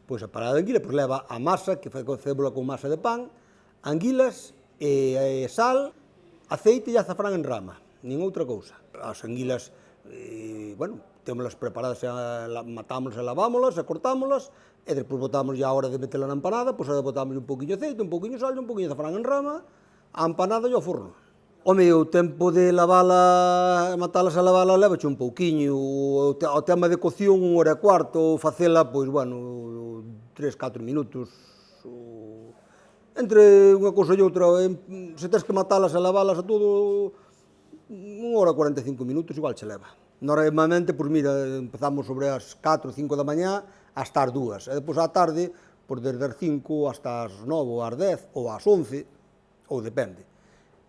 Pois a empanada de anguila pois leva a masa, que facémola con masa de pan, anguilas, sal, aceite e azafrán en rama, nin outra cousa. As anguilas, bueno, témolas preparadas, matámolas e lavámolas, e cortámolas, e despois botamos a hora de metela na empanada, pois botamos un pouquiño de aceite, un pouquiño de sal, un pouquiño de azafrán en rama, a empanada e ao forno. Home, o tempo de lavala, matalas e lavala levache un pouquiño, o tema de cocción 1 hora e cuarto, facela, pois, bueno, 3-4 minutos. Entre unha cousa e outra, se tens que matalas e lavalas a todo, 1 hora e 45 minutos igual che leva. Normalmente, pois mira, empezamos sobre as 4 ou 5 da mañá hasta as 2, e depois á tarde, pois desde as 5 hasta as 9 ou as 10 ou as 11, ou depende.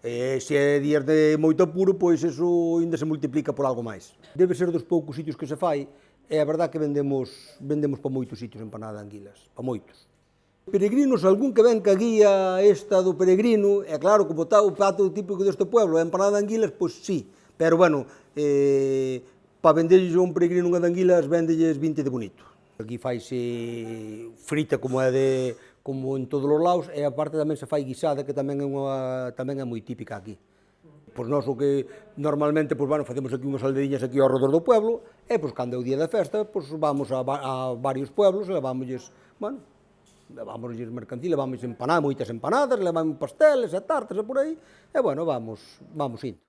Se é días de moito apuro, pois eso ainda se multiplica por algo máis. Debe ser dos poucos sitios que se fai, e a verdad que vendemos para moitos sitios empanada de anguilas, para moitos. Peregrinos, algún que ven ca guía esta do peregrino, é claro, como está o prato típico deste pueblo, a empanada de anguilas, pois sí, pero bueno, para venderlles a un peregrino unha de anguilas, vendelles 20 de bonito. Aquí faise frita como en todos os lados, e aparte tamén se fai guisada, que tamén é moi típica aquí. Pois nós o que normalmente, pois, bueno, facemos aquí unhas aldeiñas aquí ao redor do pueblo, e pois cando é o día da festa, pois vamos a varios pueblos e levámoslles, bueno, levámoslles mercancía, levámoslles moitas empanadas, levamos pasteles e tartas e por aí, e bueno, vamos indo.